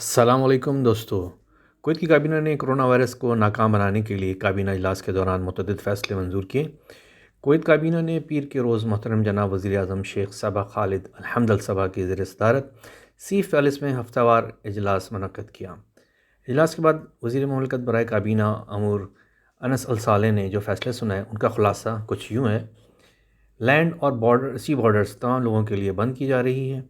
السلام علیکم دوستو۔ کویت کی کابینہ نے کرونا وائرس کو ناکام بنانے کے لیے کابینہ اجلاس کے دوران متعدد فیصلے منظور کیے۔ کویت کابینہ نے پیر کے روز محترم جناب وزیر اعظم شیخ صبا خالد الحمد الصبا کی زیر صدارت C40 میں ہفتہ وار اجلاس منعقد کیا۔ اجلاس کے بعد وزیر مملکت برائے کابینہ امور انس الصالح نے جو فیصلے سنائے ان کا خلاصہ کچھ یوں ہے۔ لینڈ اور سی بارڈرز تمام لوگوں کے لیے بند کی جا رہی ہے،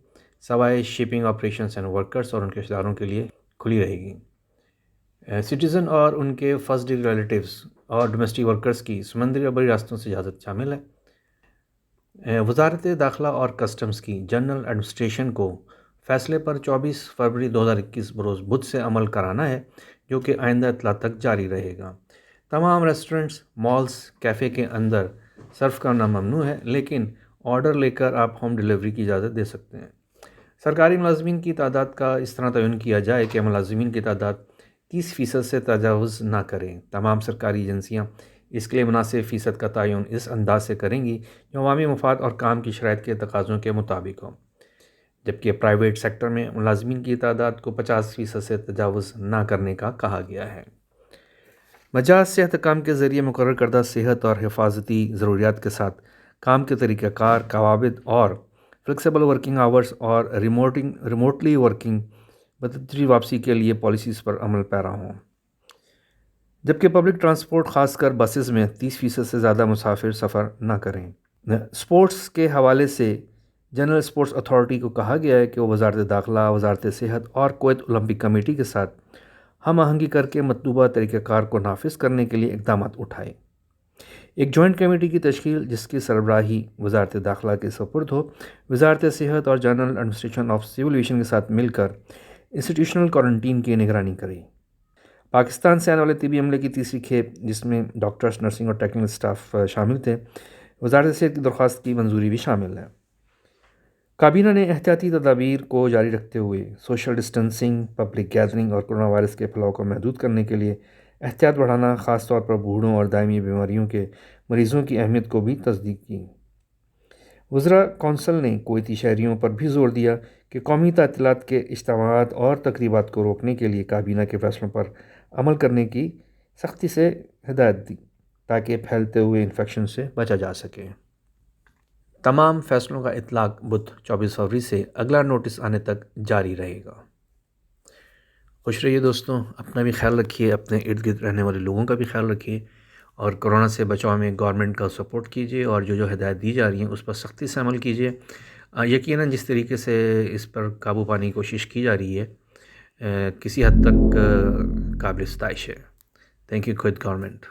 سوائے شپنگ آپریشنز اینڈ ورکرز اور ان کے رشتہ داروں کے لیے کھلی رہے گی۔ سٹیزن اور ان کے فرسٹ ڈگری ریلیٹیوز اور ڈومیسٹک ورکرز کی سمندری اور بری راستوں سے اجازت شامل ہے۔ وزارت داخلہ اور کسٹمز کی جنرل ایڈمنسٹریشن کو فیصلے پر 24 فروری 2021 بروز بدھ سے عمل کرانا ہے، جو کہ آئندہ اطلاع تک جاری رہے گا۔ تمام ریسٹورنٹس، مالز، کیفے کے اندر سرو کرنا ممنوع ہے، لیکن آرڈر لے کر آپ ہوم ڈیلیوری کی اجازت دے سکتے ہیں۔ سرکاری ملازمین کی تعداد کا اس طرح تعین کیا جائے کہ ملازمین کی تعداد 30% سے تجاوز نہ کریں۔ تمام سرکاری ایجنسیاں اس کے لیے مناسب فیصد کا تعین اس انداز سے کریں گی جو عوامی مفاد اور کام کی شرائط کے تقاضوں کے مطابق ہو، جبکہ پرائیویٹ سیکٹر میں ملازمین کی تعداد کو 50% سے تجاوز نہ کرنے کا کہا گیا ہے۔ مجاز صحت حکام کے ذریعے مقرر کردہ صحت اور حفاظتی ضروریات کے ساتھ کام کے طریقہ کار، قواعد اور فلیکسیبل ورکنگ آورز اور ریموٹلی ورکنگ بتدریج واپسی کے لیے پالیسیز پر عمل پیرا ہوں، جبکہ پبلک ٹرانسپورٹ خاص کر بسز میں 30% سے زیادہ مسافر سفر نہ کریں۔ اسپورٹس کے حوالے سے جنرل اسپورٹس اتھارٹی کو کہا گیا ہے کہ وہ وزارت داخلہ، وزارت صحت اور کویت اولمپک کمیٹی کے ساتھ ہم آہنگی کر کے مطلوبہ طریقہ کار کو نافذ کرنے کے لیے اقدامات اٹھائے۔ ایک جوائنٹ کمیٹی کی تشکیل، جس کی سربراہی وزارت داخلہ کے سپرد ہو، وزارت صحت اور general administration of civil aviation کے ساتھ مل کر انسٹیٹیوشنل کوارنٹین کی نگرانی کرے۔ پاکستان سے آنے والے طبی عملے کی تیسری کھیپ، جس میں ڈاکٹرز، نرسنگ اور ٹیکنیکل اسٹاف شامل تھے، وزارت صحت کی درخواست کی منظوری بھی شامل ہے۔ کابینہ نے احتیاطی تدابیر کو جاری رکھتے ہوئے سوشل ڈسٹنسنگ، پبلک گیدرنگ اور کورونا وائرس کے پھیلاؤ کو محدود کرنے کے لیے احتیاط بڑھانا، خاص طور پر بوڑھوں اور دائمی بیماریوں کے مریضوں کی اہمیت کو بھی تصدیق کی۔ وزراء کونسل نے کویتی شہریوں پر بھی زور دیا کہ قومی تعطیلات کے اجتماعات اور تقریبات کو روکنے کے لیے کابینہ کے فیصلوں پر عمل کرنے کی سختی سے ہدایت دی تاکہ پھیلتے ہوئے انفیکشن سے بچا جا سکے۔ تمام فیصلوں کا اطلاق بدھ 24 فروری سے اگلا نوٹس آنے تک جاری رہے گا۔ خوش رہیے دوستوں، اپنا بھی خیال رکھیے، اپنے ارد گرد رہنے والے لوگوں کا بھی خیال رکھیے، اور کرونا سے بچاؤ میں گورنمنٹ کا سپورٹ کیجیے، اور جو ہدایت دی جا رہی ہیں اس پر سختی سے عمل کیجیے۔ یقیناً جس طریقے سے اس پر قابو پانے کی کوشش کی جا رہی ہے، کسی حد تک قابل ستائش ہے۔ Thank you Kuwait government.